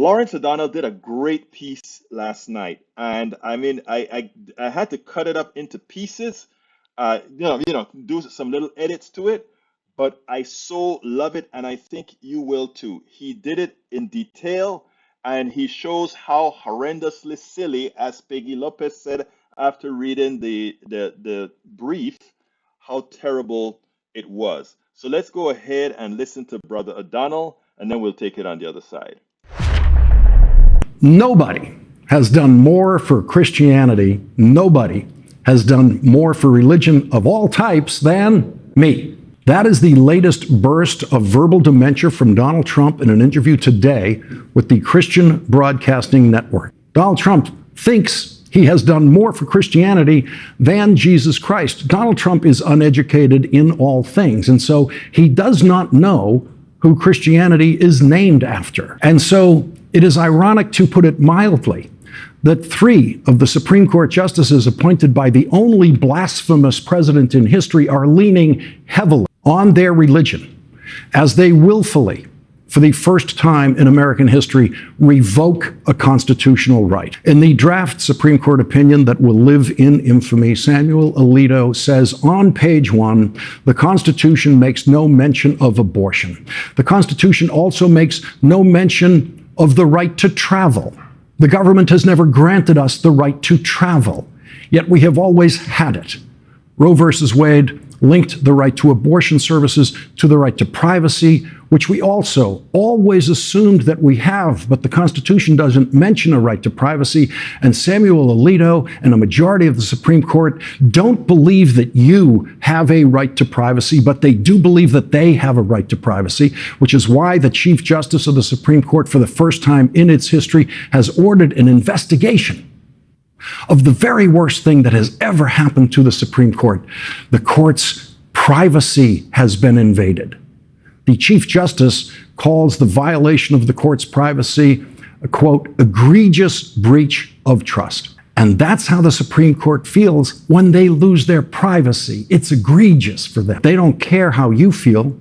Lawrence O'Donnell did a great piece last night, and I mean, I had to cut it up into pieces, do some little edits to it, but I so love it, and I think you will too. He did it in detail, and he shows how horrendously silly, as Peggy Lopez said after reading the brief, how terrible it was. So let's go ahead and listen to Brother O'Donnell, and then we'll take it on the other side. Nobody has done more for Christianity, nobody has done more for religion of all types than me. That is the latest burst of verbal dementia from Donald Trump in an interview today with the Christian Broadcasting Network. Donald Trump thinks he has done more for Christianity than Jesus Christ. Donald Trump is uneducated in all things, and so he does not know who Christianity is named after. And so it is ironic, to put it mildly, that 3 of the Supreme Court justices appointed by the only blasphemous president in history are leaning heavily on their religion as they willfully, for the first time in American history, revoke a constitutional right. In the draft Supreme Court opinion that will live in infamy, Samuel Alito says on page 1, the Constitution makes no mention of abortion. The Constitution also makes no mention of the right to travel. The government has never granted us the right to travel, yet we have always had it. Roe versus Wade linked the right to abortion services to the right to privacy, which we also always assumed that we have, but the Constitution doesn't mention a right to privacy, and Samuel Alito and a majority of the Supreme Court don't believe that you have a right to privacy, but they do believe that they have a right to privacy, which is why the Chief Justice of the Supreme Court, for the first time in its history, has ordered an investigation of the very worst thing that has ever happened to the Supreme Court. The court's privacy has been invaded. The Chief Justice calls the violation of the court's privacy a, quote, egregious breach of trust. And that's how the Supreme Court feels when they lose their privacy. It's egregious for them. They don't care how you feel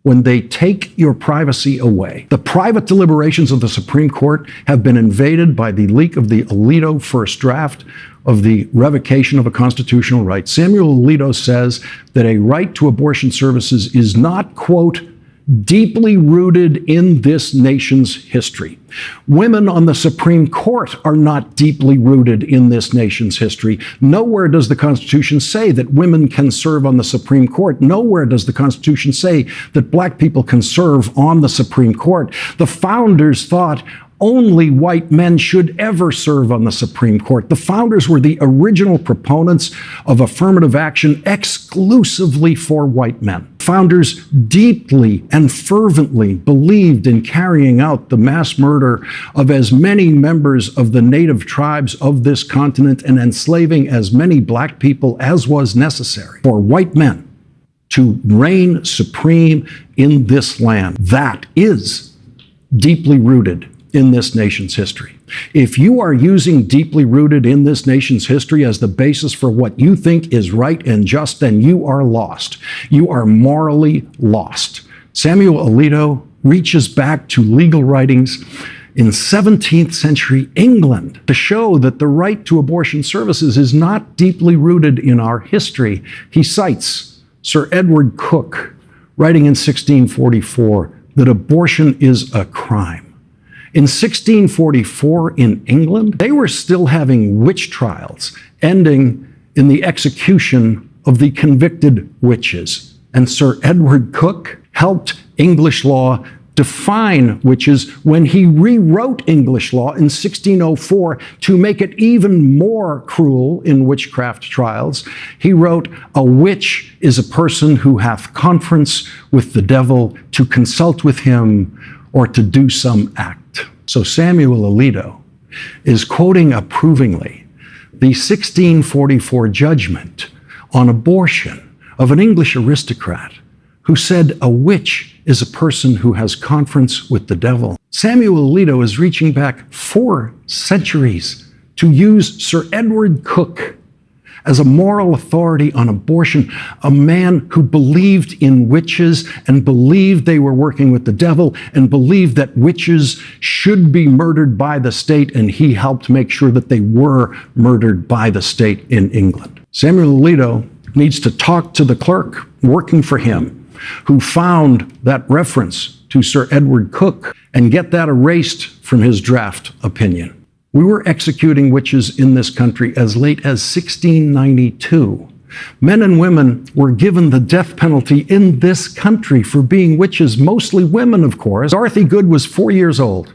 when they take your privacy away. The private deliberations of the Supreme Court have been invaded by the leak of the Alito first draft of the revocation of a constitutional right. Samuel Alito says that a right to abortion services is not, quote, deeply rooted in this nation's history. Women on the Supreme Court are not deeply rooted in this nation's history. Nowhere does the Constitution say that women can serve on the Supreme Court. Nowhere does the Constitution say that black people can serve on the Supreme Court. The founders thought only white men should ever serve on the Supreme Court. The founders were the original proponents of affirmative action exclusively for white men. Founders deeply and fervently believed in carrying out the mass murder of as many members of the native tribes of this continent and enslaving as many black people as was necessary for white men to reign supreme in this land. That is deeply rooted in this nation's history. If you are using deeply rooted in this nation's history as the basis for what you think is right and just, then you are lost. You are morally lost. Samuel Alito reaches back to legal writings in 17th century England to show that the right to abortion services is not deeply rooted in our history. He cites Sir Edward Coke, writing in 1644, that abortion is a crime. In 1644 in England, they were still having witch trials, ending in the execution of the convicted witches. And Sir Edward Coke helped English law define witches when he rewrote English law in 1604 to make it even more cruel in witchcraft trials. He wrote, "A witch is a person who hath conference with the devil to consult with him or to do some act." So Samuel Alito is quoting approvingly the 1644 judgment on abortion of an English aristocrat who said a witch is a person who has conference with the devil. Samuel Alito is reaching back 4 centuries to use Sir Edward Coke as a moral authority on abortion, a man who believed in witches and believed they were working with the devil and believed that witches should be murdered by the state, and he helped make sure that they were murdered by the state in England. Samuel Alito needs to talk to the clerk working for him who found that reference to Sir Edward Coke and get that erased from his draft opinion. We were executing witches in this country as late as 1692. Men and women were given the death penalty in this country for being witches, mostly women, of course. Dorothy Good was 4 years old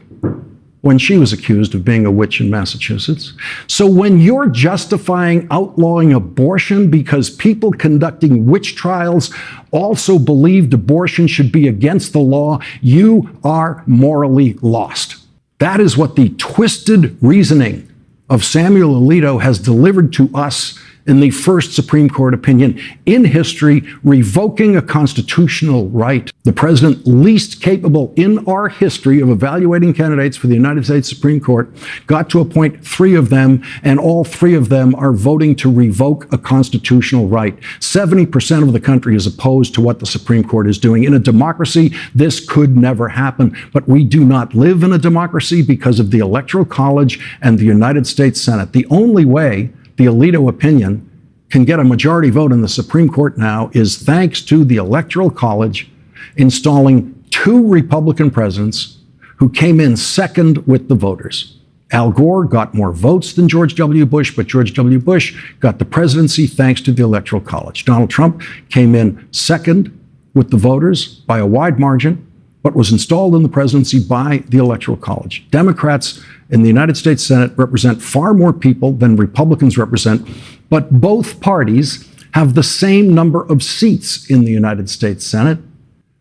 when she was accused of being a witch in Massachusetts. So when you're justifying outlawing abortion because people conducting witch trials also believed abortion should be against the law, you are morally lost. That is what the twisted reasoning of Samuel Alito has delivered to us in the first Supreme Court opinion in history, revoking a constitutional right. The president least capable in our history of evaluating candidates for the United States Supreme Court got to appoint 3 of them, and all 3 of them are voting to revoke a constitutional right. 70% of the country is opposed to what the Supreme Court is doing. In a democracy, this could never happen, but we do not live in a democracy because of the Electoral College and the United States Senate. The only way the Alito opinion can get a majority vote in the Supreme Court now is thanks to the Electoral College installing 2 Republican presidents who came in second with the voters. Al Gore got more votes than George W. Bush, but George W. Bush got the presidency thanks to the Electoral College. Donald Trump came in second with the voters by a wide margin, but was installed in the presidency by the Electoral College. Democrats in the United States Senate represent far more people than Republicans represent, but both parties have the same number of seats in the United States Senate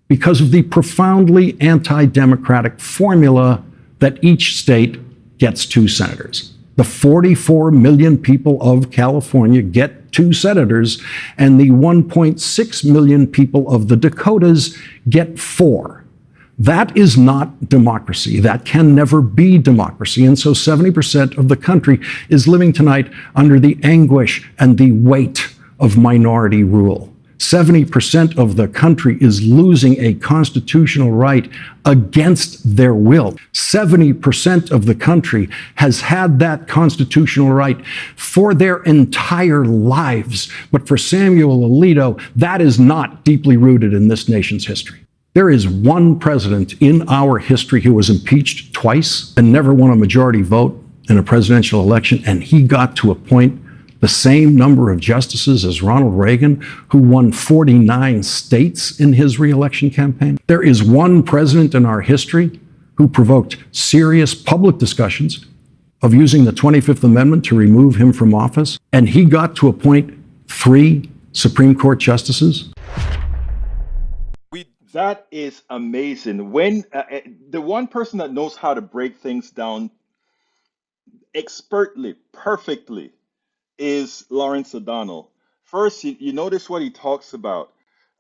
because of the profoundly anti-democratic formula that each state gets 2 senators. The 44 million people of California get 2 senators, and the 1.6 million people of the Dakotas get 4. That is not democracy. That can never be democracy. And so 70% of the country is living tonight under the anguish and the weight of minority rule. 70% of the country is losing a constitutional right against their will. 70% of the country has had that constitutional right for their entire lives. But for Samuel Alito, that is not deeply rooted in this nation's history. There is one president in our history who was impeached twice and never won a majority vote in a presidential election, and he got to appoint the same number of justices as Ronald Reagan, who won 49 states in his reelection campaign. There is one president in our history who provoked serious public discussions of using the 25th Amendment to remove him from office, and he got to appoint 3 Supreme Court justices. That is amazing. When the one person that knows how to break things down expertly, perfectly, is Lawrence O'Donnell. First, you notice what he talks about.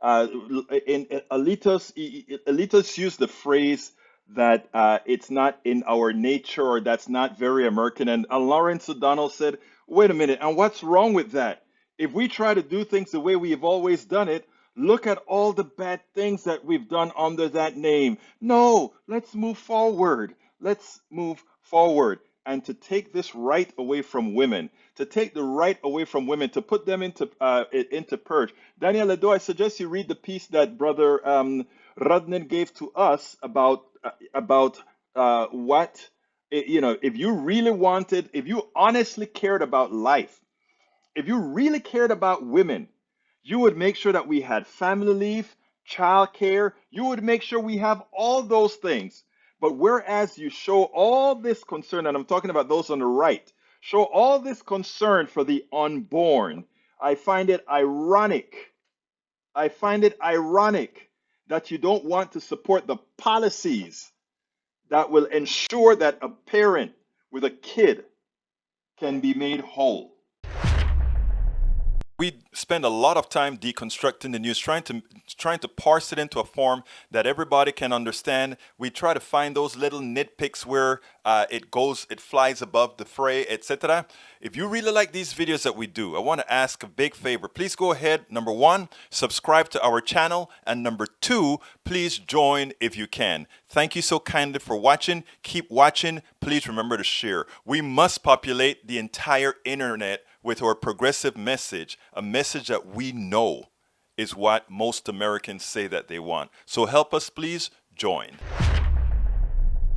In Alitos used the phrase that it's not in our nature, or that's not very American. And Lawrence O'Donnell said, wait a minute, and what's wrong with that? If we try to do things the way we've always done it, look at all the bad things that we've done under that name. No, let's move forward. Let's move forward. And to take this right away from women, to take the right away from women, to put them into purge. Daniel Ledo, I suggest you read the piece that Brother Rudnin gave to us about what, if you really wanted, if you honestly cared about life, if you really cared about women, you would make sure that we had family leave, childcare. You would make sure we have all those things. But whereas you show all this concern, and I'm talking about those on the right, show all this concern for the unborn, I find it ironic. I find it ironic that you don't want to support the policies that will ensure that a parent with a kid can be made whole. We spend a lot of time deconstructing the news, trying to parse it into a form that everybody can understand. We try to find those little nitpicks where it flies above the fray, etc. If you really like these videos that we do, I want to ask a big favor. Please go ahead. Number one, subscribe to our channel, and number two, please join if you can. Thank you so kindly for watching. Keep watching. Please remember to share. We must populate the entire internet with our progressive message, a message that we know is what most Americans say that they want. So help us, please join.